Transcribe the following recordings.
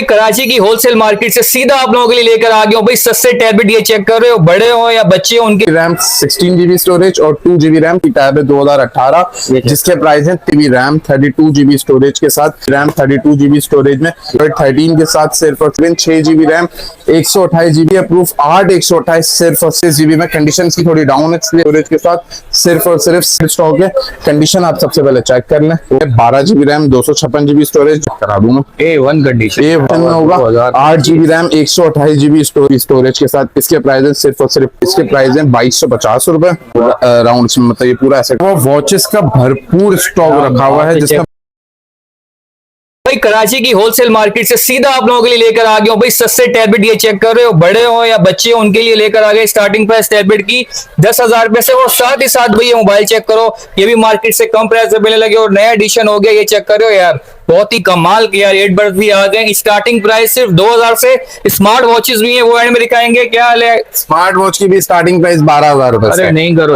कराची की wholesale market से सीधा आप लोगों के लिए लेकर आ गया हूँ भाई सस्ते टैबलेट। ये चेक कर रहे हो, बड़े हो या बच्चे हो, उनकी रैम 16 GB स्टोरेज और 2 GB रैम की टैब है 2018, जिसके प्राइस है 3 रैम 32 GB स्टोरेज के साथ। रैम 32 GB स्टोरेज में 13 के साथ सिर्फ और सिर्फ 6 GB रैम 128 GB अप्रूव 8 128 सिर्फ और 6 GB में। कंडीशन की थोड़ी डाउन है स्टोरेज के साथ, सिर्फ और सिर्फ स्टॉक है। कंडीशन आप सबसे पहले चेक कर लें। 12 GB रैम 256 GB स्टोरेज करा दूंगा, A1 कंडीशन A1 में होगा। 8 GB रैम 128 GB स्टोरेज के साथ। इसके प्राइस सिर्फ और सिर्फ इसके प्राइस है 2250 रुपए राउंड में। मतलब ये पूरा ऐसे वॉचेस का भरपूर स्टॉक रखा हुआ है, जिसका भाई कराची की होलसेल मार्केट से सीधा आप लोगों के लिए लेकर आ गया हूँ भाई सस्ते टैबलेट। ये चेक कर रहे हो, बड़े हो या बच्चे हो, उनके लिए लेकर आ गए। स्टार्टिंग प्राइस टैबलेट की 10,000 रुपए से, और साथ ही साथ भाई ये मोबाइल चेक करो, ये भी मार्केट से कम प्राइस में मिलने लगे और नया एडिशन हो गया। ये चेक कर रहे हो यार, बहुत ही कमाल के यार एयरबड्स भी आ गए। स्टार्टिंग प्राइस सिर्फ 2000 से। स्मार्ट वॉचेस भी है, वो एंड में दिखाएंगे। क्या हाल है? स्मार्ट वॉच की भी स्टार्टिंग प्राइस 12,000 रुपए से। अरे नहीं करो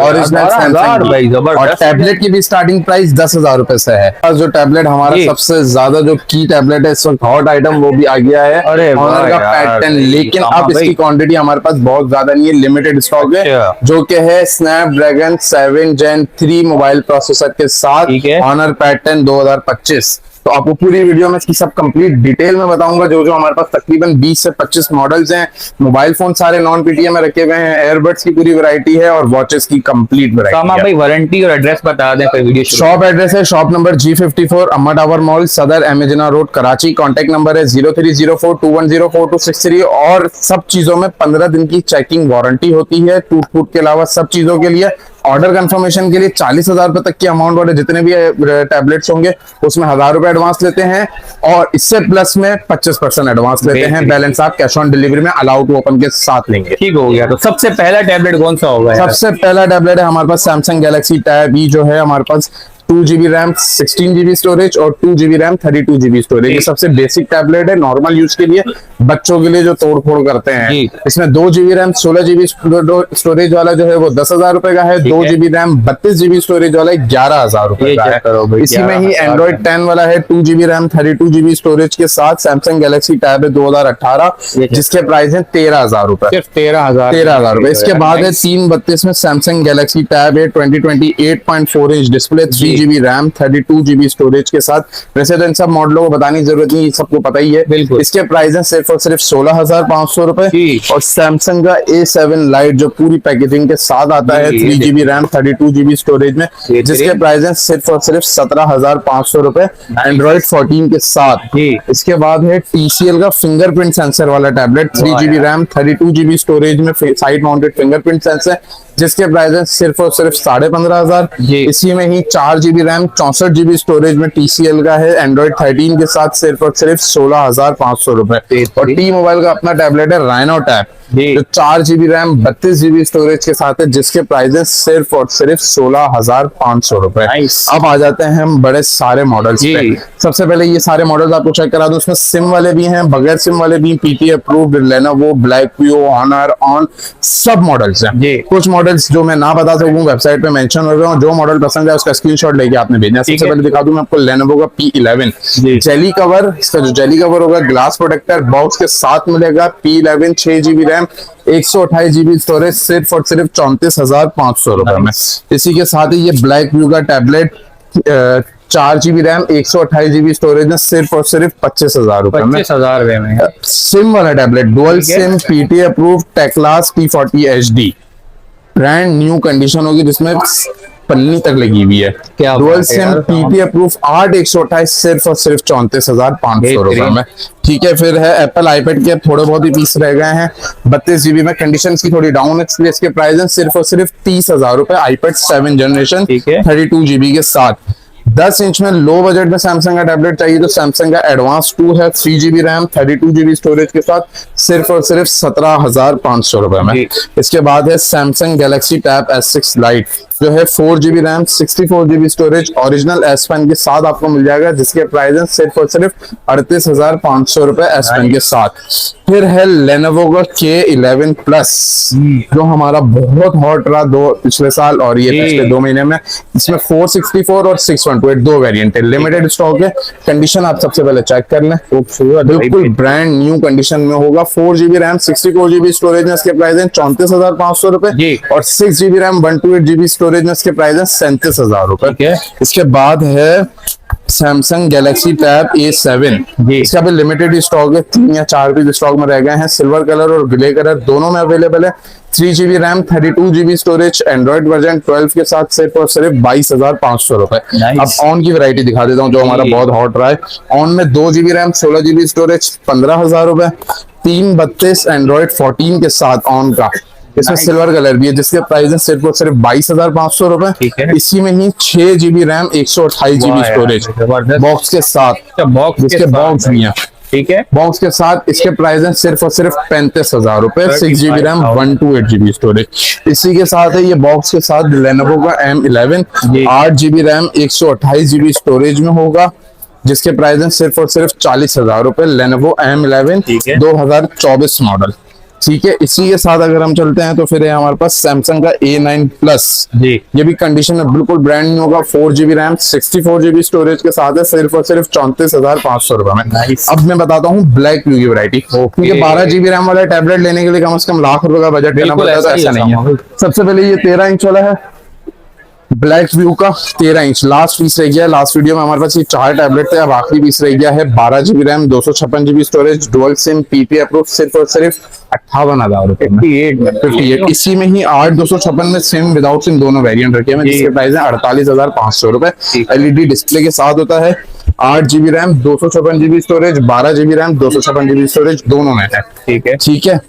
और टैबलेट की भी स्टार्टिंग प्राइस 10,000 रुपए से है। जो टैबलेट हमारा सबसे ज्यादा जो की टैबलेट है इस वक्त हॉट आइटम, वो भी आ गया है ऑनर का पैटर्न। लेकिन अब इसकी क्वांटिटी हमारे पास बहुत ज्यादा नहीं है, लिमिटेड स्टॉक है, जो कि है स्नैपड्रैगन 7 Gen 3 मोबाइल प्रोसेसर के साथ ऑनर पैटर्न 2025। तो आपको पूरी वीडियो में इसकी सब कंप्लीट डिटेल में बताऊंगा। जो जो हमारे पास तकरीबन 20 से 25 मॉडल्स हैं। मोबाइल फोन सारे नॉन पीटीएम में रखे हुए हैं, एयरबड्स की पूरी वैरायटी है और वॉचेस की कंप्लीट वैरायटी है। भाई वारंटी और एड्रेस बता दें फिर वीडियो। शॉप एड्रेस है शॉप नंबर G54 अम्मा टावर मॉल, सदर एमेजना रोड, कराची। कॉन्टेक्ट नंबर है 030421046263। और सब चीजों में 15 दिन की चेकिंग वारंटी होती है, टूट फूट के अलावा सब चीजों के लिए। ऑर्डर कंफर्मेशन के लिए 40,000 रुपए तक की अमाउंट वाले जितने भी टैबलेट्स होंगे उसमें 1000 रुपए एडवांस लेते हैं, और इससे प्लस में 25% एडवांस लेते हैं। बैलेंस आप कैश ऑन डिलीवरी में अलाउ टू ओपन के साथ लेंगे। ठीक हो गया। तो सबसे पहला टैबलेट कौन सा होगा? सबसे पहला टैबलेट है हमारे पास सैमसंग गैलेक्सी टैब ई, जो है हमारे पास 2 GB रैम 16 GB स्टोरेज और 2 GB रैम 32 GB स्टोरेज। ये सबसे बेसिक टैबलेट है नॉर्मल यूज के लिए, बच्चों के लिए जो तोड़ फोड़ करते हैं। इसमें 2 GB रैम 16 GB स्टोरेज वाला जो है वो 10,000 रुपए का है। 2 GB रैम 32 GB स्टोरेज वाला 11,000 रुपए का है। इसी में ही एंड्रॉइड 10 वाला है 2 GB रैम 32 GB स्टोरेज के साथ। सैमसंग गैलेक्सी टैब है 2018, जिसके प्राइस है 13,000 रुपए। 13,000 रुपए। इसके बाद है 332 में सैमसंग गैलेक्सी टैब है 2020 8.4 inch display, 3 GB RAM 32 GB storage के साथ। वैसे तो इन सब मॉडलों को बताने की जरूरत नहीं, सबको पता ही है। इसके प्राइस है सिर्फ और सिर्फ 16,500 रुपए। और सैमसंग का A7 लाइट जो पूरी पैकेजिंग के साथ आता है 3 GB रैम 32 GB स्टोरेज में, जिसके प्राइस है सिर्फ और सिर्फ 17,500 रुपए एंड्रॉइड 14 के साथ। इसके बाद है TCL का फिंगरप्रिंट सेंसर वाला tablet 3 GB RAM 32 GB storage में साइड माउंटेड फिंगरप्रिंट सेंसर, जिसके प्राइस है सिर्फ और सिर्फ 15,500। इसी में ही 4 GB रैम 64 GB स्टोरेज में TCL का है एंड्रॉइड 13 के साथ, सिर्फ और सिर्फ 16,500 रुपए। और टी मोबाइल का अपना टैबलेट है राइनो टैब, जो 4 GB रैम 32 GB स्टोरेज के साथ है, जिसके प्राइस है सिर्फ और सिर्फ 16,500 रुपए। अब आ जाते हैं हम बड़े सारे मॉडल्स पे। सबसे पहले ये सारे मॉडल्स आपको चेक करा दूं। इसमें सिम वाले भी हैं, बगैर सिम वाले भी, PT approved, Lenovo, Blackview, Honor, on, सब मॉडल्स हैं। कुछ मॉडल्स जो मैं ना बता सकूं वेबसाइट पे मेंशन हो रहा हूं। जो मॉडल पसंद है उसका स्क्रीनशॉट लेके आपने भेजना। सबसे पहले दिखा दूं मैं आपको लेनोवो का P11 जेली कवर। इसका जो जेली कवर होगा ग्लास प्रोटेक्टर बॉक्स के साथ मिलेगा। P11 6 GB RAM 128 GB storage, सिर्फ और सिर्फ 34,500 रुपए में। इसी के साथ ही ये ब्लैक व्यू का tablet 4 GB RAM 128 GB storage में, सिर्फ और सिर्फ 25,000 रुपए में। 25,000 में। सिम वाला tablet dual SIM PT approved Teclast T40 HD, brand new condition होगी, जिसमें पन्नी तक लगी हुई है। डुअल सिम PT अप्रूव 8 128 सिर्फ और सिर्फ 34,500 रुपए में। ठीक है। फिर है एप्पल आईपैड के थोड़े बहुत ही पीस रह गए हैं 32 GB में। कंडीशन की थोड़ी डाउन है, इसलिए इसके प्राइस है सिर्फ और सिर्फ 30,000 रुपए। आईपैड 7 जनरेशन 32 GB के साथ। 10 इंच में लो बजट में सैमसंग का टैबलेट चाहिए तो सैमसंग का एडवांस 2 है 3 GB रैम 32 GB स्टोरेज के साथ, सिर्फ और सिर्फ 17,500 रुपए में। इसके बाद है Samsung Galaxy tab S6 light जो है 4 GB RAM 64 GB storage original S pen के साथ आपको मिल जाएगा, जिसके प्राइस है सिर्फ और सिर्फ 38,500 रुपए एस पेन के साथ। फिर है Lenovo का K11 प्लस, जो हमारा बहुत हॉट रहा पिछले साल और ये पिछले 2 महीने में। इसमें 464 और 628 दो वेरिएंट है, लिमिटेड स्टॉक है। कंडीशन आप सबसे पहले चेक कर लें, बिल्कुल ब्रांड न्यू कंडीशन में होगा। 4 GB रैम 64 GB स्टोरेज में इसके प्राइस है 34,500 रुपए और 6 GB रैम 128 GB स्टोरेज में इसके प्राइस है 37,000 रुपए। इसके बाद है सैमसंग गैलेक्सी टैब A7, इसका भी लिमिटेड स्टॉक है, 3 या 4 पीस स्टॉक में रह गए हैं। सिल्वर कलर और ग्रे कलर दोनों में अवेलेबल है। 3 GB RAM 32 GB storage Android version 12 के साथ सिर्फ और सिर्फ 22,500 रुपए। अब ऑन की वैरायटी दिखा देता हूँ जो हमारा बहुत हॉट रहा है। ऑन में 2 GB रैम 16 GB स्टोरेज 15,000 रुपए, 332 एंड्रॉइड 14 के साथ ऑन का। इसमें सिल्वर कलर भी है, जिसके प्राइस है सिर्फ और सिर्फ 22,500 रुपए। इसी में ही 6 GB RAM 128 GB storage box के साथ, जिसके बॉक्स भी है, ठीक है, बॉक्स के साथ। इसके प्राइस है सिर्फ और सिर्फ 35,000 रुपए, 6 GB रैम 128 GB स्टोरेज। इसी के साथ है ये बॉक्स के साथ Lenovo का M11 8 GB RAM 128 GB storage में होगा, जिसके प्राइस है सिर्फ और सिर्फ 40,000 रुपए। Lenovo M11 2024 मॉडल, ठीक है। इसी के साथ अगर हम चलते हैं तो फिर है हमारे पास सैमसंग का A9 प्लस, ये भी कंडीशन में बिल्कुल ब्रांड न्यू होगा। 4 GB रैम 64 GB स्टोरेज के साथ है, सिर्फ और सिर्फ 34,500 रुपए में। अब मैं बताता हूँ ब्लैक ब्लू की वैरायटी, क्योंकि 12 GB रैम वाला टैबलेट लेने के लिए कम से कम लाख रुपए का बजट लेना पड़ता है, तो ऐसा नहीं है। सबसे पहले ये 13 इंच वाला है ब्लैक व्यू का, 13 इंच लास्ट पीस रह गया। लास्ट वीडियो में हमारे पास ये 4 टैबलेट थे, अब आखिरी पीस रह गया है। 12 GB RAM 256 GB storage dual SIM PP approve, सिर्फ और सिर्फ 58,000 रुपए में 58। इसी में ही 8 256 में सिम विदाउट सिम दोनों वेरिएंट रखे हैं, जिसके प्राइस है 48,500 रुपए। LED डिस्प्ले के साथ होता है। 8 GB RAM 256 GB storage, 12 GB RAM 256 GB storage दोनों में है, ठीक है।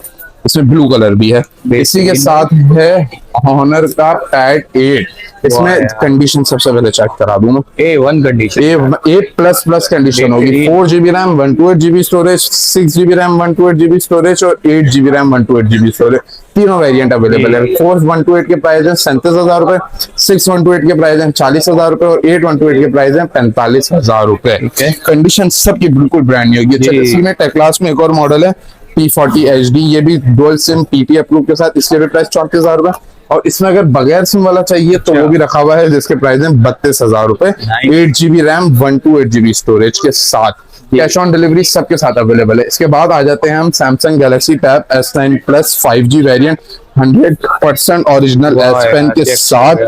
इसमें ब्लू कलर भी है। इसी के साथ है Honor का Pad 8, इसमें कंडीशन सबसे पहले चेक करा दूं मैं। A1 कंडीशन, A++ कंडीशन होगी। 4 GB RAM 128 GB storage, 6 GB RAM 128 GB storage और 8 GB रैम 128 GB स्टोरेज, तीनों वेरिएंट अवेलेबल है। 4 128 के प्राइस है 37,000 रुपए, 6 128 के प्राइस है 40,000 रुपए और 8 128 के प्राइस है 45,000 रुपए। कंडीशन सबकी बिल्कुल ब्रांड न्यू होगी। इसी में टेक्लास में एक और मॉडल है P40 HD, ये भी डुअल सिम PP अप्रूव के साथ, इसके भी प्राइस 34,000 रुपए। और इसमें अगर बगैर सिम वाला चाहिए तो वो भी रखा हुआ है, जिसके प्राइस है 32,000 रुपए, 8 GB रैम 128 GB स्टोरेज के साथ। कैश ऑन डिलीवरी सबके साथ अवेलेबल है। इसके बाद आ जाते हैं हम Samsung Galaxy Tab S9 plus 5G variant 100% original S pen के साथ।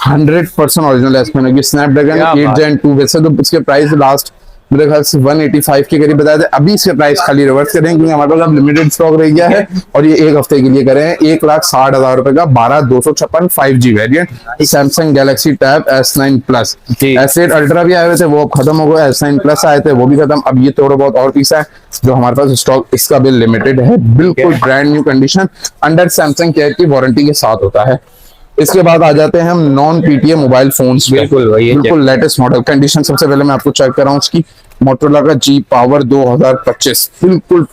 100% ओरिजिनल एस पेन होगी, स्नैपड्रैगन 8 Gen 2। वैसे तो इसके प्राइस लास्ट मेरे ख्याल से 185 के करीब बताए थे, अभी इसके प्राइस खाली रिवर्स करें क्योंकि हमारे पास अब लिमिटेड स्टॉक रह गया है और ये एक हफ्ते के लिए करें। 1,60,000 रुपए का 12 256 5G variant Samsung Galaxy Tab S9 plus. S8 ultra भी आए हुए थे, वो खत्म हो गए। S9 प्लस आए थे, वो भी खत्म। अब ये थोड़ा बहुत और पीस है जो हमारे पास स्टॉक, इसका भी लिमिटेड है, बिल्कुल brand new condition, under Samsung care की वारंटी के साथ होता है। इसके बाद आ जाते हैं हम नॉन PTA मोबाइल फोन्स, बिल्कुल लेटेस्ट मॉडल। कंडीशन सबसे पहले मैं आपको चेक कर रहा हूँ उसकी। मोटरोला का G Power 2025 बिल्कुल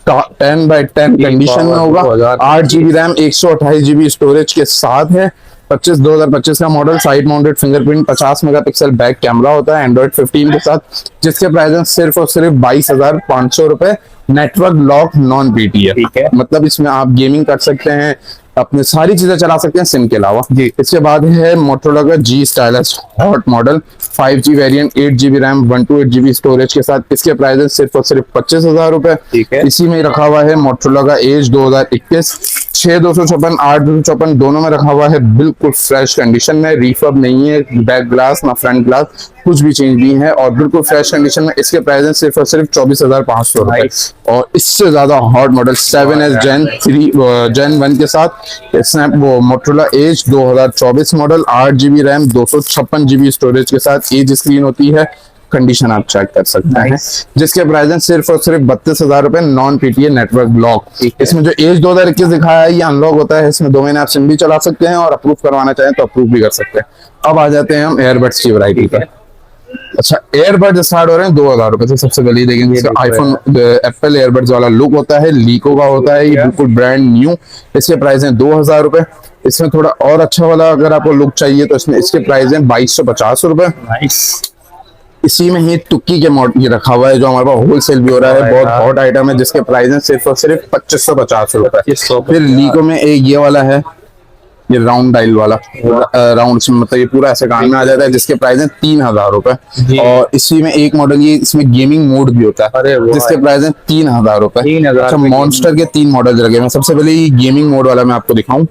10/10 कंडीशन में होगा। 8 GB रैम 128 GB स्टोरेज के साथ है। 2025 का model, side mounted fingerprint, 50 megapixel back camera होता है, एंड्रॉइड 15 के साथ, जिसके प्राइस है सिर्फ और सिर्फ 22,500 रुपए। नेटवर्क लॉक नॉन PTA, मतलब इसमें आप गेमिंग कर सकते हैं, अपने सारी चीजें चला सकते हैं सिम के अलावा। इसके बाद है मोटरोला का G Stylus hot model 5G variant, 8 GB RAM 128 GB storage के साथ। इसके प्राइस है सिर्फ और सिर्फ 25,000 रुपए। इसी में रखा हुआ है मोटरोला का Edge 2021 6 256 8 256 दोनों में रखा हुआ है, बिल्कुल फ्रेश कंडीशन में, रीफर्ब नहीं है, बैक ग्लास ना फ्रंट ग्लास, कुछ भी चेंज नहीं है और बिल्कुल फ्रेश कंडीशन में। इसके प्राइस है सिर्फ और सिर्फ 24,500 रुपए। और इससे ज्यादा हॉट मॉडल 7S Gen 1 के साथ स्नैप वो Motorola Edge 2024 model, 8 GB RAM 256 GB storage के साथ, एज स्क्रीन होती है, कंडीशन आप चेक कर सकते हैं, जिसके प्राइस है सिर्फ और सिर्फ 32,000 रुपए, नॉन PTA नेटवर्क ब्लॉक। इसमें जो Edge 2021 दिखाया है ये अनलॉक होता है, इसमें 2 महीने आप सिम भी चला सकते हैं और अप्रूव करवाना चाहें तो अप्रूव भी कर सकते हैं। अब आ जाते हैं हम एयरबड्स की वैरायटी पर। अच्छा, एयरबड्स स्टार्ट हो रहे हैं 2000 रुपए से। सबसे पहले देखेंगे इसका आईफोन एप्पल एयरबड्स वाला लुक होता है, लीको का होता है, ये बिल्कुल ब्रांड न्यू। इसके प्राइस है 2000 रुपए। इसमें थोड़ा और अच्छा वाला अगर आपको लुक चाहिए तो इसमें इसके प्राइस है 2250 रुपए। इसी में ही टुक्की के मॉडल ये रखा हुआ है जो हमारे पास होलसेल भी हो रहा है, बहुत हॉट आइटम है, जिसके प्राइस है सिर्फ और सिर्फ 2550 रुपए। फिर लीको में एक ये वाला है, ये राउंड डायल वाला, राउंड मतलब ये पूरा ऐसे काम में आ जाता है, जिसके प्राइस है 3000 रुपए। और इसी में एक मॉडल ये इसमें गेमिंग मोड भी होता है, जिसके प्राइस है 3000 रुपए। अच्छा, मॉन्स्टर के 3 मॉडल रखे हैं। सबसे पहले ये गेमिंग मोड वाला मैं आपको दिखाऊं,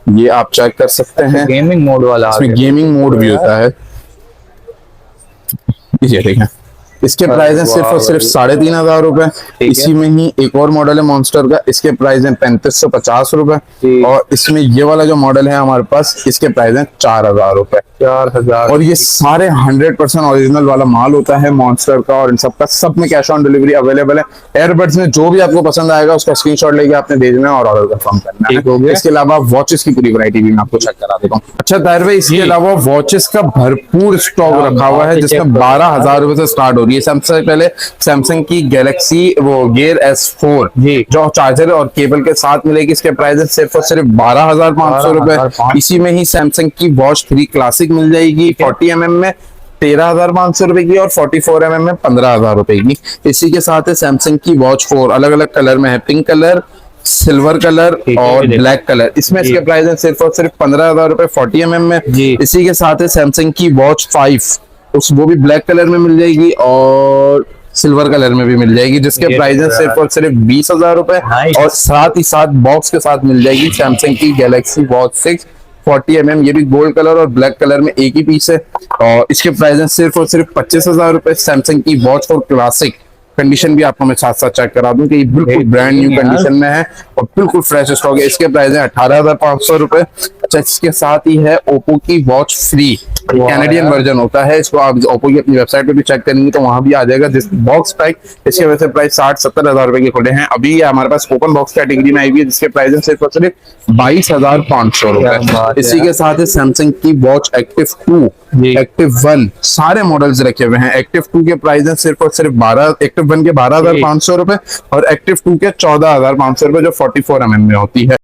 ये आप चेक कर सकते हैं, गेमिंग मोड वाला, इसमें गेमिंग मोड भी होता है। ये देखें, इसके प्राइस है सिर्फ और सिर्फ 3500 रुपए। इसी में ही एक और मॉडल है मॉन्स्टर का, इसके प्राइस है 3550 रुपए। और इसमें ये वाला जो मॉडल है हमारे पास, इसके प्राइस है 4000 रुपए। 4000। और ये सारे 100% ओरिजिनल वाला माल होता है मॉन्स्टर का, और इन सबका सब में कैश ऑन डिलीवरी अवेलेबल है। एयरबड्स में जो भी आपको पसंद आएगा उसका स्क्रीनशॉट लेके आपने भेजना है और ऑर्डर कंफर्म करना है। इसके अलावा वॉचेस की पूरी वैरायटी भी मैं आपको चेक करा देता हूँ। अच्छा ताहिर भाई, इसके अलावा वॉचेस का भरपूर स्टॉक रखा हुआ है, जिसमें 12000 रुपए से स्टार्ट हो रही है। सबसे पहले सैमसंग की गैलेक्सी वो गेयर S4 जो चार्जर और केबल के साथ मिलेगी, इसके प्राइस है सिर्फ और सिर्फ 12500 रुपए। इसी में ही सैमसंग की वॉच 3 क्लासिक मिल जाएगी 40mm में 13500 रुपए की, और 44mm में 15000 रुपए की। इसी के साथ है सैमसंग की वॉच 4 अलग अलग कलर में है, पिंक कलर, सिल्वर कलर और ब्लैक कलर। इसमें इसके प्राइस है सिर्फ और सिर्फ 15000 रुपए 40mm में। इसी के साथ है सैमसंग की वॉच 5, वो भी ब्लैक कलर में मिल जाएगी और सिल्वर कलर में भी मिल जाएगी, जिसके प्राइस है सिर्फ और सिर्फ 20000 रुपए। और साथ ही साथ बॉक्स के साथ मिल जाएगी सैमसंग की गैलेक्सी वॉच 6 40mm, ये भी गोल्ड कलर और ब्लैक कलर में एक ही पीस है, और इसके प्राइस है सिर्फ और सिर्फ 25000 रुपए। सैमसंग की वॉच 4 क्लासिक, कंडीशन भी आपको मैं साथ साथ चेक करा दूं कि ये बिल्कुल ब्रांड न्यू कंडीशन में है और बिल्कुल फ्रेश स्टॉक है। इसके प्राइस है 18500 रुपए। अच्छा, इसके साथ ही है ओप्पो की वॉच फ्री, कैनेडियन वर्जन होता है, इसको आप ओप्पो की अपनी वेबसाइट पे भी चेक करेंगे तो वहां भी आ जाएगा। जिस बॉक्स पैक इसके वैसे प्राइस 60-70 हजार रुपए के खुले हैं। अभी ये हमारे पास ओपन बॉक्स कैटेगरी में आई हुई है, जिसके प्राइस है सिर्फ और सिर्फ 22500 रुपए। इसी के साथ है सैमसंग की वॉच एक्टिव 2, एक्टिव 1, सारे मॉडल्स रखे हुए हैं। एक्टिव 2 के प्राइस है सिर्फ और सिर्फ एक्टिव 1 के 12500 रुपए और एक्टिव 2 के 14500 रुपए, जो 44mm में होती है।